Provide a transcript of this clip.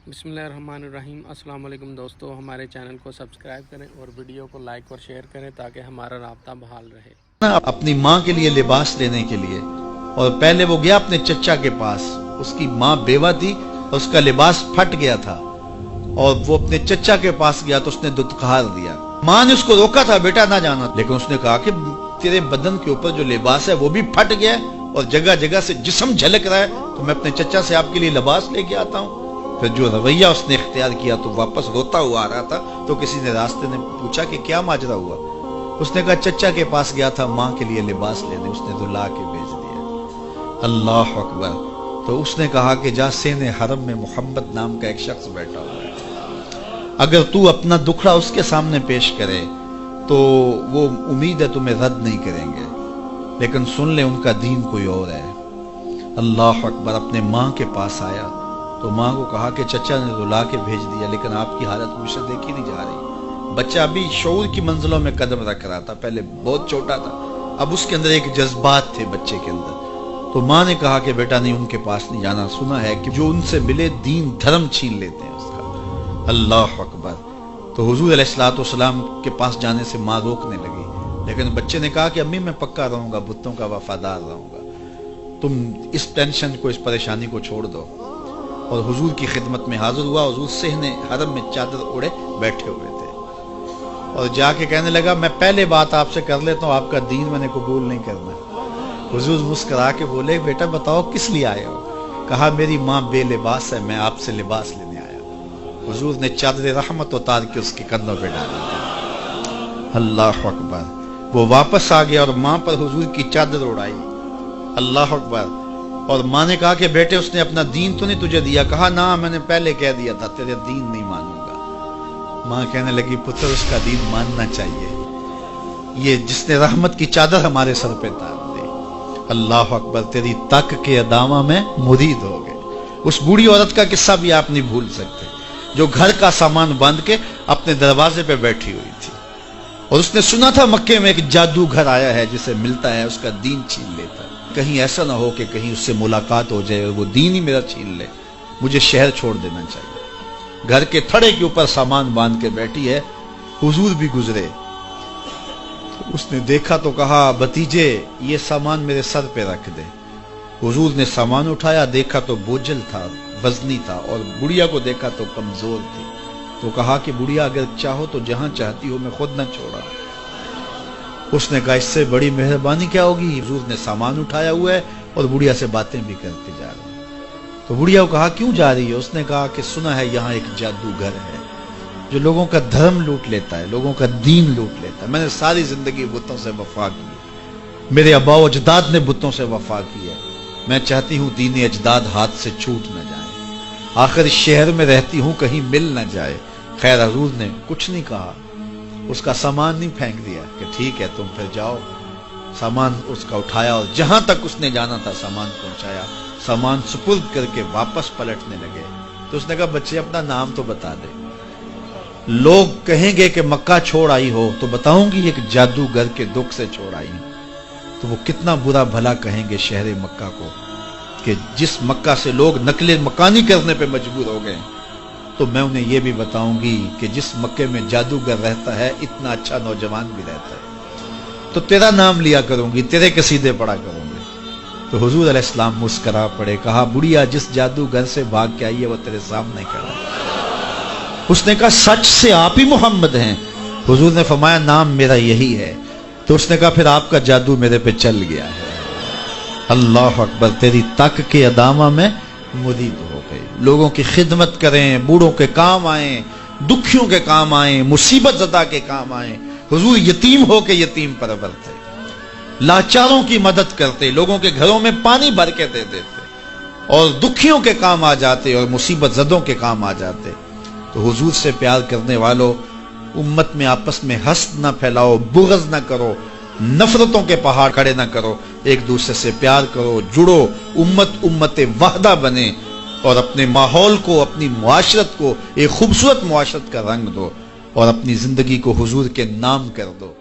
बिस्मिल्लाहिर्रहमानिर्रहीम। अस्सलाम वालेकुम दोस्तों, हमारे चैनल को सब्सक्राइब करें और वीडियो को लाइक और शेयर करें ताकि हमारा राब्ता बहाल रहे। अपनी माँ के लिए लिबास लेने के लिए, और पहले वो गया अपने चचा के पास। उसकी माँ बेवा थी और उसका लिबास फट गया था, और वो अपने चचा के पास गया तो उसने दुत्कार दिया। माँ ने उसको रोका था, बेटा ना जाना, लेकिन उसने कहा कि तेरे बदन के ऊपर जो लिबास है वो भी फट गया है और जगह जगह से जिस्म झलक रहा है, तो मैं अपने चचा से आपके लिए लिबास लेके आता हूँ। फिर जो रवैया उसने इख्तियार किया तो वापस रोता हुआ आ रहा था, तो किसी ने रास्ते ने पूछा कि क्या माजरा हुआ। उसने कहा चचा के पास गया था माँ के लिए लिबास लेने, उसने रुला के भेज दिया। अल्लाह अकबर। तो उसने कहा कि जा सेने हरम में मोहम्मद नाम का एक शख्स बैठा हुआ है, अगर तू अपना दुखड़ा उसके सामने पेश करे तो वो उम्मीद है तुम्हें रद्द नहीं करेंगे, लेकिन सुन ले उनका दीन कोई और है। अल्लाह अकबर। अपने माँ के पास आया तो माँ को कहा कि चचा ने रुला के भेज दिया, लेकिन आपकी हालत मुझसे देखी नहीं जा रही। बच्चा अभी शऊर की मंजिलों में कदम रख रहा था, पहले बहुत छोटा था, अब उसके अंदर एक जज्बात थे बच्चे के अंदर। तो माँ ने कहा कि बेटा नहीं, उनके पास नहीं जाना, सुना है कि जो उनसे मिले दीन धर्म छीन लेते हैं उसका। अल्लाह अकबर। तो हुजूर अलैहिस्सलाम के पास जाने से माँ रोकने लगी, लेकिन बच्चे ने कहा कि अम्मी मैं पक्का रहूंगा, बुतों का वफादार रहूंगा, तुम इस टेंशन को, इस परेशानी को छोड़ दो। और हुजूर की खिदमत में हाजिर हुआ। हुजूर सेहने हरम में चादर ओढ़े बैठे हुए थे, और जाके कहने लगा मैं पहले बात आपसे कर लेता हूँ, आपका दीन मैंने कबूल नहीं करना। हुजूर मुस्कुरा के बोले बेटा बताओ किस लिए आए हो। कहा मेरी माँ बेलिबास है, मैं आपसे लिबास लेने आया। हुजूर ने चादर रहमत उतार के उसके कंधों पे डाल दिया। अल्लाह अकबर। वो वापस आ गया और माँ पर हुजूर की चादर उड़ाई। अल्लाह अकबर। और माँ ने कहा कि बेटे उसने अपना दीन तो नहीं तुझे दिया। कहा ना, मैंने पहले कह दिया था तेरे दीन नहीं मानूंगा। माँ कहने लगी पुत्र उसका दीन मानना चाहिए, ये जिसने रहमत की चादर हमारे सर पे तार दी। अल्लाह अकबर। तेरी तक के अदामा में मुरीद हो गए। उस बूढ़ी औरत का किस्सा भी आप नहीं भूल सकते, जो घर का सामान बांध के अपने दरवाजे पे बैठी हुई थी, और उसने सुना था मक्के में एक जादूगर आया है, जिसे मिलता है उसका दीन छीन लेता है। कहीं ऐसा ना हो कि कहीं उससे मुलाकात हो जाए और वो दीन ही मेरा छीन ले, मुझे शहर छोड़ देना चाहिए। घर के थड़े के ऊपर सामान बांध के बैठी है। हुजूर भी गुजरे तो उसने देखा तो कहा भतीजे ये सामान मेरे सर पे रख दे। हुजूर ने सामान उठाया, देखा तो बोझल था, वजनी था, और बुढ़िया को देखा तो कमजोर थी। तो कहा कि बुढ़िया अगर चाहो तो जहां चाहती हो, मैं खुद न छोड़ा। उसने कहा इससे बड़ी मेहरबानी क्या होगी। हुजूर ने सामान उठाया हुआ है और बुढ़िया से बातें भी करते जा रहे हैं। तो बुढ़िया को कहा क्यों जा रही है। उसने कहा कि सुना है यहाँ एक जादूगर है जो लोगों का धर्म लूट लेता है, लोगों का दीन लूट लेता है। मैंने सारी जिंदगी बुतों से वफा की, मेरे अब्बा अजदाद ने बुतों से वफा की है, मैं चाहती हूँ दीन अजदाद हाथ से छूट न जाए, आखिर शहर में रहती हूँ कहीं मिल न जाए। खैर हुजूर ने कुछ नहीं कहा, उसका सामान नहीं फेंक दिया कि ठीक है तुम फिर जाओ। सामान उसका उठाया और जहां तक उसने जाना था सामान पहुंचाया। सामान सुपुर्द करके वापस पलटने लगे तो उसने कहा बच्चे अपना नाम तो बता दे, लोग कहेंगे कि मक्का छोड़ आई हो तो बताऊंगी एक जादूगर के दुख से छोड़ आई हूं, तो वो कितना बुरा भला कहेंगे शहर मक्का को कि जिस मक्का से लोग नकले मकानी करने पे मजबूर हो गए। तो मैं उन्हें यह भी बताऊंगी कि जिस मक्के में जादूगर रहता है इतना अच्छा नौजवान भी रहता है, तो तेरा नाम लिया करूंगी, तेरे कसीदे पढ़ा करूंगी। तो हुजूर अलैहिस्सलाम मुस्करा पड़े। कहा बुढ़िया जिस जादूगर से भाग के आई है वो तेरे सामने खड़ा है। उसने कहा सच से आप ही मोहम्मद हैं। हुजूर ने फरमाया नाम मेरा यही है। तो उसने कहा फिर आपका जादू मेरे पे चल गया है। अल्लाह अकबर। तेरी तक के अदामा में मुरीद हो गए। लोगों की खिदमत करें, बूढ़ों के काम आए, दुखियों के काम आए, मुसीबत ज़दा के काम आए। हुजूर यतीम हो के यतीम परवर थे, लाचारों की मदद करते, लोगों के घरों में पानी भर के दे देते, और दुखियों के काम आ जाते और मुसीबत ज़दों के काम आ जाते। तो हुजूर से प्यार करने वालों, उम्मत में आपस में हस्द न फैलाओ, बुग़्ज़ न करो, नफरतों के पहाड़ खड़े न करो, एक दूसरे से प्यार करो, जुड़ो, उम्मत वहदा बने, और अपने माहौल को, अपनी मुआशरत को एक खूबसूरत मुआशरत का रंग दो, और अपनी जिंदगी को हुजूर के नाम कर दो।